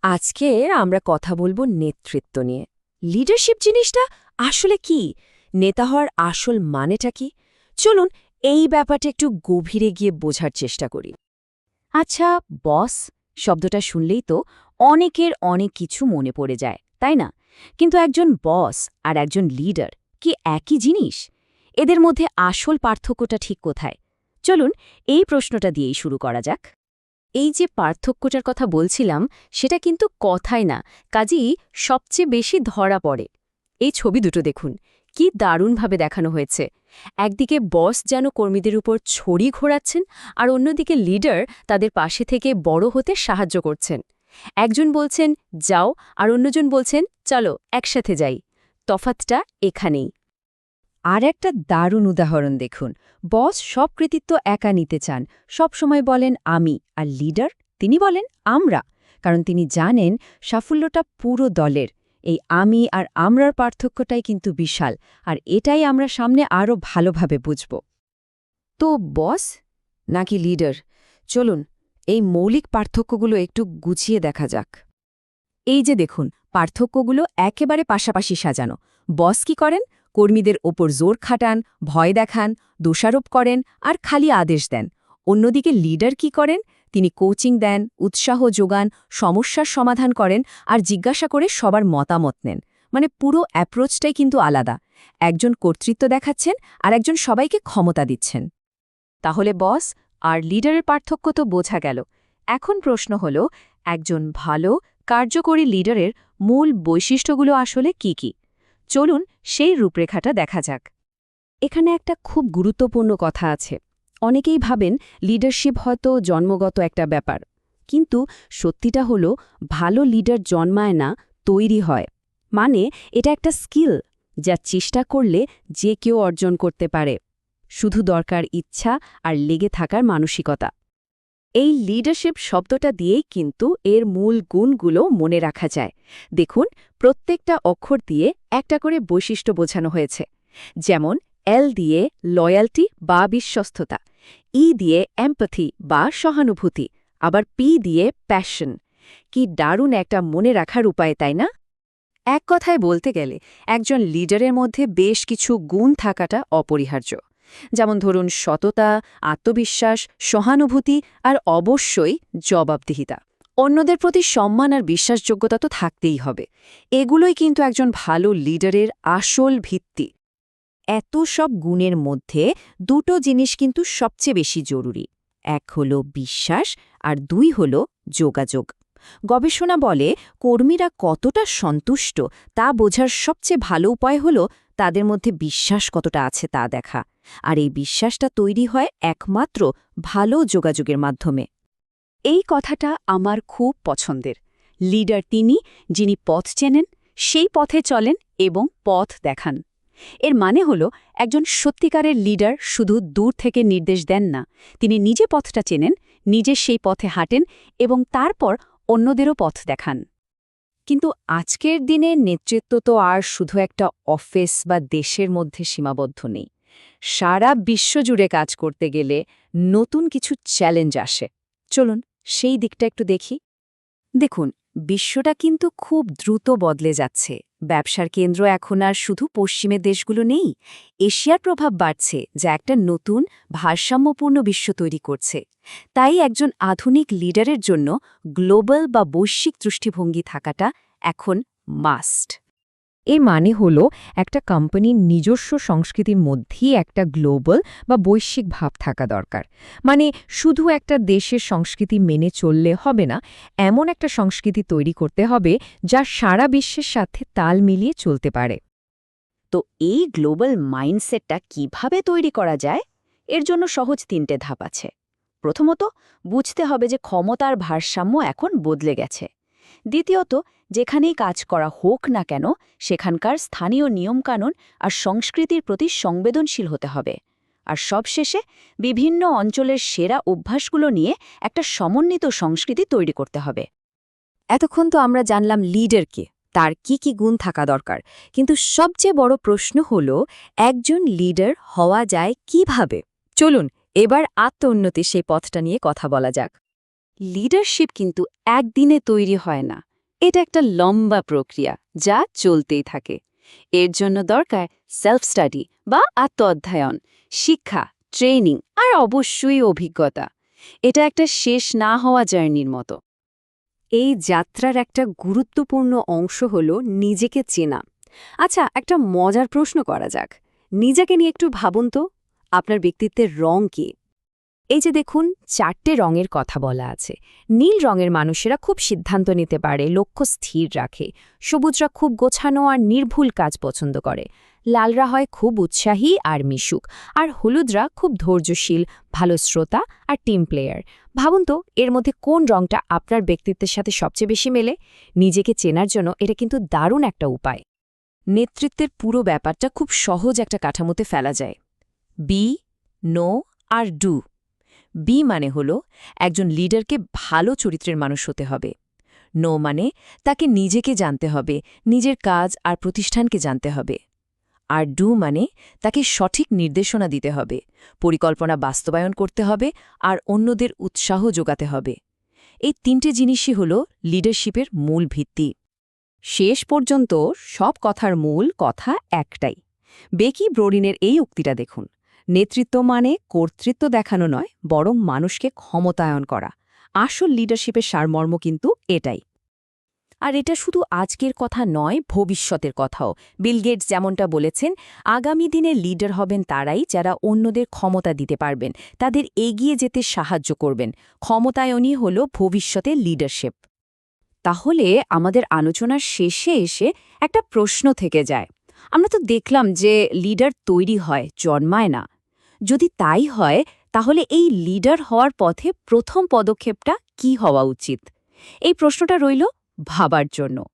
আজকে আমরা কথা বলবো নেতৃত্ব নিয়ে। লিডারশিপ জিনিসটা আসলে কি? নেতা হওয়ার আসল মানেটা কি? চলুন এই ব্যাপারটা একটু গভীরে গিয়ে বোঝার চেষ্টা করি। আচ্ছা, বস শব্দটা শুনলেই তো অনেকের অনেক কিছু মনে পড়ে যায়, তাই না? কিন্তু একজন বস আর একজন লিডার কি একই জিনিস? এদের মধ্যে আসল পার্থক্যটা ঠিক কোথায়? চলুন এই প্রশ্নটা দিয়েই শুরু করা যাক। এই যে পার্থক্যটার কথা বলছিলাম, সেটা কিন্তু কথাই না, কাজেই সবচেয়ে বেশি ধরা পড়ে। এই ছবি দুটো দেখুন, কি দারুণভাবে দেখানো হয়েছে। একদিকে বস যেন কর্মীদের উপর ছড়ি ঘোরাচ্ছেন, আর অন্যদিকে লিডার তাদের পাশে থেকে বড় হতে সাহায্য করছেন। একজন বলছেন যাও, আর অন্যজন বলছেন চলো একসাথে যাই। তফাৎটা এখানেই। আর একটা দারুণ উদাহরণ দেখুন। বস সব কৃতিত্ব একা নিতে চান, সব সময় বলেন আমি, আর লিডার তিনি বলেন আমরা, কারণ তিনি জানেন সাফল্যটা পুরো দলের। এই আমি আর আমরার পার্থক্যটাই কিন্তু বিশাল, আর এটাই আমরা সামনে আরও ভালোভাবে বুঝব। তো বস নাকি লিডার? চলুন এই মৌলিক পার্থক্যগুলো একটু গুছিয়ে দেখা যাক। এই যে দেখুন, পার্থক্যগুলো একেবারে পাশাপাশি সাজানো। বস কি করেন? কর্মীদের ওপর জোর খাটান, ভয় দেখান, দোষারোপ করেন আর খালি আদেশ দেন। অন্যদিকে লিডার কি করেন? তিনি কোচিং দেন, উৎসাহ যোগান, সমস্যার সমাধান করেন আর জিজ্ঞাসা করে সবার মতামত নেন। মানে পুরো অ্যাপ্রোচটাই কিন্তু আলাদা। একজন কর্তৃত্ব দেখাচ্ছেন আর একজন সবাইকে ক্ষমতা দিচ্ছেন। তাহলে বস আর লিডারের পার্থক্য তো বোঝা গেল। এখন প্রশ্ন হল, একজন ভালো কার্যকরী লিডারের মূল বৈশিষ্ট্যগুলো আসলে কি কি? চলুন সেই রূপরেখাটা দেখা যাক। এখানে একটা খুব গুরুত্বপূর্ণ কথা আছে। অনেকেই ভাবেন লিডারশিপ হয়তো জন্মগত একটা ব্যাপার, কিন্তু সত্যিটা হলো ভালো লিডার জন্মায় না, তৈরি হয়। মানে এটা একটা স্কিল যা চেষ্টা করলে যে কেউ অর্জন করতে পারে। শুধু দরকার ইচ্ছা আর লেগে থাকার মানসিকতা। এই লিডারশিপ শব্দটা দিয়েই কিন্তু এর মূল গুণগুলো মনে রাখা যায়। দেখুন, প্রত্যেকটা অক্ষর দিয়ে একটা করে বৈশিষ্ট্য বোঝানো হয়েছে। যেমন এল দিয়ে লয়্যালটি বা বিশ্বস্ততা, ই দিয়ে এমপ্যাথি বা সহানুভূতি, আবার পি দিয়ে প্যাশন। কি দারুণ একটা মনে রাখার উপায়, তাই না? এক কথায় বলতে গেলে একজন লিডারের মধ্যে বেশ কিছু গুণ থাকাটা অপরিহার্য। যেমন ধরুন সততা, আত্মবিশ্বাস, সহানুভূতি আর অবশ্যই জবাবদিহিতা। অন্যদের প্রতি সম্মান আর বিশ্বাসযোগ্যতা তো থাকতেই হবে। এগুলোই কিন্তু একজন ভালো লিডারের আসল ভিত্তি। এত সব গুণের মধ্যে দুটো জিনিস কিন্তু সবচেয়ে বেশি জরুরি। এক হলো বিশ্বাস আর দুই হলো যোগাযোগ। গবেষণা বলে কর্মীরা কতটা সন্তুষ্ট তা বোঝার সবচেয়ে ভালো উপায় হলো তাদের মধ্যে বিশ্বাস কতটা আছে তা দেখা। আর এই বিশ্বাসটা তৈরি হয় একমাত্র ভালো যোগাযোগের মাধ্যমে। এই কথাটা আমার খুব পছন্দের। লিডার তিনি, যিনি পথ চেনেন, সেই পথে চলেন এবং পথ দেখান। এর মানে হল একজন সত্যিকারের লিডার শুধু দূর থেকে নির্দেশ দেন না, তিনি নিজে পথটা চেনেন, নিজে সেই পথে হাঁটেন এবং তারপর অন্যদেরও পথ দেখান। কিন্তু আজকের দিনে নেতৃত্ব তো আর শুধু একটা অফিস বা দেশের মধ্যে সীমাবদ্ধ নেই। সারা বিশ্বজুড়ে কাজ করতে গেলে নতুন কিছু চ্যালেঞ্জ আসে। চলুন সেই দিকটা একটু দেখি। দেখুন, বিশ্বটা কিন্তু খুব দ্রুত বদলে যাচ্ছে। ব্যবসার কেন্দ্র এখন আর শুধু পশ্চিমের দেশগুলো নেই। এশিয়ার প্রভাব বাড়ছে, যা একটা নতুন ভারসাম্যপূর্ণ বিশ্ব তৈরি করছে। তাই একজন আধুনিক লিডারের জন্য গ্লোবাল বা বৈশ্বিক দৃষ্টিভঙ্গি থাকাটা এখন মাস্ট। এর মানে হলো একটা কোম্পানির নিজস্ব সংস্কৃতির মধ্যেই একটা গ্লোবাল বা বৈশ্বিক ভাব থাকা দরকার। মানে শুধু একটা দেশের সংস্কৃতি মেনে চললে হবে না, এমন একটা সংস্কৃতি তৈরি করতে হবে যা সারা বিশ্বের সাথে তাল মিলিয়ে চলতে পারে। তো এই গ্লোবাল মাইন্ডসেটটা কিভাবে তৈরি করা যায়? এর জন্য সহজ 3টে ধাপ আছে। প্রথমত, বুঝতে হবে যে ক্ষমতার ভারসাম্য এখন বদলে গেছে। দ্বিতীয়ত, যেখানেই কাজ করা হোক না কেন সেখানকার স্থানীয় নিয়মকানুন আর সংস্কৃতির প্রতি সংবেদনশীল হতে হবে। আর সবশেষে বিভিন্ন অঞ্চলের সেরা অভ্যাসগুলো নিয়ে একটা সমন্বিত সংস্কৃতি তৈরি করতে হবে। এতক্ষণ তো আমরা জানলাম লিডারকে, তার কি কি গুণ থাকা দরকার, কিন্তু সবচেয়ে বড় প্রশ্ন হল একজন লিডার হওয়া যায় কিভাবে? চলুন এবার আত্মোন্নতির সেই পথটা নিয়ে কথা বলা যাক। লিডারশিপ কিন্তু একদিনে তৈরি হয় না, এটা একটা লম্বা প্রক্রিয়া যা চলতেই থাকে। এর জন্য দরকার সেলফ স্টাডি বা আত্ম-অধ্যয়ন, শিক্ষা, ট্রেনিং আর অবশ্যই অভিজ্ঞতা। এটা একটা শেষ না হওয়া জার্নির মতো। এই যাত্রার একটা গুরুত্বপূর্ণ অংশ হল নিজেকে চেনা। আচ্ছা, একটা মজার প্রশ্ন করা যাক। নিজেকে নিয়ে একটু ভাবুন তো, আপনার ব্যক্তিত্বের রং কি? এই যে দেখুন, 4টে রঙের কথা বলা আছে। নীল রঙের মানুষেরা খুব সিদ্ধান্ত নিতে পারে, লক্ষ্য স্থির রাখে। সবুজরা খুব গোছানো আর নির্ভুল কাজ পছন্দ করে। লালরা হয় খুব উৎসাহী আর মিশুক। আর হলুদরা খুব ধৈর্যশীল, ভালো শ্রোতা আর টিম প্লেয়ার। ভাবুন তো, এর মধ্যে কোন রঙটা আপনার ব্যক্তিত্বের সাথে সবচেয়ে বেশি মেলে? নিজেকে চেনার জন্য এটা কিন্তু দারুণ একটা উপায়। নেতৃত্বের পুরো ব্যাপারটা খুব সহজ একটা কাঠামোতে ফেলা যায়। বি, নো আর ডু। বি মানে হল একজন লিডারকে ভালো চরিত্রের মানুষ হতে হবে। নো মানে তাকে নিজেকে জানতে হবে, নিজের কাজ আর প্রতিষ্ঠানকে জানতে হবে। আর ডু মানে তাকে সঠিক নির্দেশনা দিতে হবে, পরিকল্পনা বাস্তবায়ন করতে হবে আর অন্যদের উৎসাহ যোগাতে হবে। এই 3টে জিনিসই হল লিডারশিপের মূল ভিত্তি। শেষ পর্যন্ত সব কথার মূল কথা একটাই। বেকি ব্রোডিনের এই উক্তিটা দেখুন, নেতৃত্ব মানে কর্তৃত্ব দেখানো নয়, বরং মানুষকে ক্ষমতায়ন করা। আসল লিডারশিপের সারমর্ম কিন্তু এটাই। আর এটা শুধু আজকের কথা নয়, ভবিষ্যতের কথাও। বিল গেটস যেমনটা বলেছেন, আগামী দিনে লিডার হবেন তারাই যারা অন্যদের ক্ষমতা দিতে পারবেন, তাদের এগিয়ে যেতে সাহায্য করবেন। ক্ষমতায়নই হল ভবিষ্যতের লিডারশিপ। তাহলে আমাদের আলোচনার শেষে এসে একটা প্রশ্ন থেকে যায়। আমরা তো দেখলাম যে লিডার তৈরি হয়, জন্মায় না। যদি তাই হয়, তাহলে এই লিডার হওয়ার পথে প্রথম পদক্ষেপটা কি হওয়া উচিত? এই প্রশ্নটা রইল ভাবার জন্য।